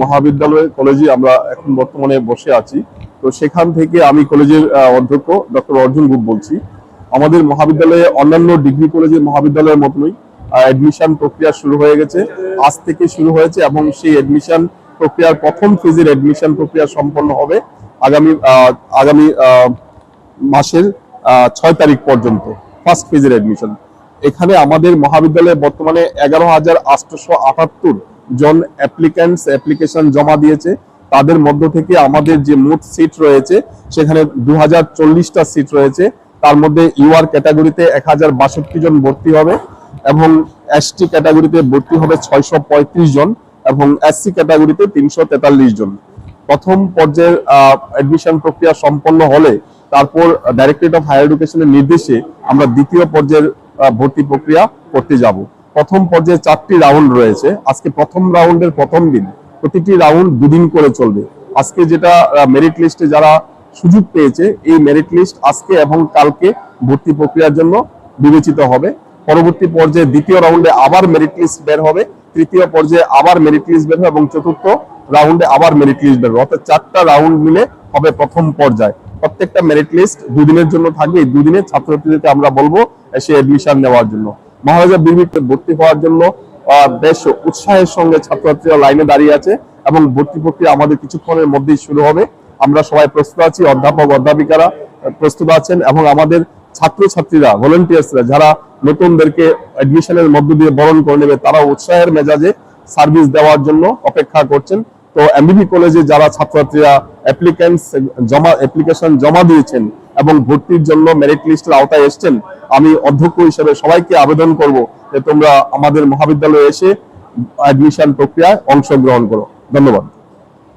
মহাবিদ্যালয় কলেজে আমরা এখন বর্তমানে বসে আছি। তো সেখান থেকে আমি কলেজের অধ্যক্ষ ডক্টর অর্জুন গুপ বলছি। আমাদের মহাবিদ্যালয়ে অন্যান্য ডিগ্রি কলেজের মহাবিদ্যালয়ের মতনই অ্যাডমিশন প্রক্রিয়া শুরু হয়ে গেছে, আজ থেকে শুরু হয়েছে এবং সেই অ্যাডমিশন প্রক্রিয়ার প্রথম ফেজের অ্যাডমিশন প্রক্রিয়া সম্পন্ন হবে আগামী আগামী মাসের 6 তারিখ পর্যন্ত ফার্স্ট ফেজের অ্যাডমিশন। এখানে আমাদের মহাবিদ্যালয়ে বর্তমানে 11,878 জন অ্যাপ্লিকেশন জমা দিয়েছে। তাদের মধ্য থেকে আমাদের যে মোট সিট রয়েছে সেখানে 2040টা সিট রয়েছে। তার মধ্যে ইউআর ক্যাটাগরিতে 1062 জন ভর্তি হবে এবং এসটি ক্যাটাগরিতে ভর্তি হবে 635 জন এবং এসসি ক্যাটাগরিতে 343 জন। প্রথম পর্যায়ের অ্যাডমিশন প্রক্রিয়া সম্পন্ন হলে তারপর ডাইরেক্টরেট অফ হায়ার এডুকেশনের নির্দেশে আমরা দ্বিতীয় পর্যায়ের ভর্তি প্রক্রিয়া করতে যাব। প্রথম পর্যায়ে 4টি রাউন্ড রয়েছে। আজকে প্রথম রাউন্ডের প্রথম দিন, প্রতিটি রাউন্ড 2 দিন করে চলবে। আজকে যেটা মেরিট লিস্টে যারা সুযোগ পেয়েছে, এই মেরিট লিস্ট আজকে এবং কালকে ভর্তি প্রক্রিয়ার জন্য বিবেচিত হবে। পরবর্তী পর্যায়ে দ্বিতীয় রাউন্ডে আবার মেরিট লিস্ট বের হবে, তৃতীয় পর্যায়ে আবার মেরিট লিস্ট বের হবে এবং চতুর্থ রাউন্ডে আবার মেরিট লিস্ট বের হবে। অর্থাৎ 4টা রাউন্ড মিলে হবে প্রথম পর্যায়। প্রত্যেকটা মেরিট লিস্ট 2 দিনের জন্য থাকবে। এই 2 দিনে ছাত্রছাত্রীদেরকে আমরা বলবো এসে অ্যাডমিশন নেওয়ার জন্য। মহারাজা বিবিতে ভর্তি হওয়ার জন্য বেশ উৎসাহের সঙ্গে ছাত্রছাত্রীরা লাইনে দাঁড়িয়ে আছে এবং ভর্তি প্রক্রিয়া আমাদের কিছুক্ষণের মধ্যেই শুরু হবে। আমরা সবাই প্রস্তুত আছি, অধ্যাপক অধ্যাপিকারা প্রস্তুত আছেন এবং আমাদের ছাত্রছাত্রীরা, ভলান্টিয়ার্সরা যারা নতুনদেরকে অ্যাডমিশনের মধ্য দিয়ে বরণ করে নেবে, তারা উৎসাহের মেজাজে সার্ভিস দেওয়ার জন্য অপেক্ষা করছেন। তো এমবিবি কলেজে যারা ছাত্রছাত্রীরা অ্যাপ্লিকেশন জমা দিয়েছেন এবং ভর্তির জন্য মেরিট লিস্টের আওতায় এসেছেন, আমি অধ্যক্ষ হিসেবে সবাইকে আবেদন করব যে তোমরা আমাদের মহাবিদ্যালয়ে এসে অ্যাডমিশন প্রক্রিয়ায় অংশগ্রহণ করো। ধন্যবাদ।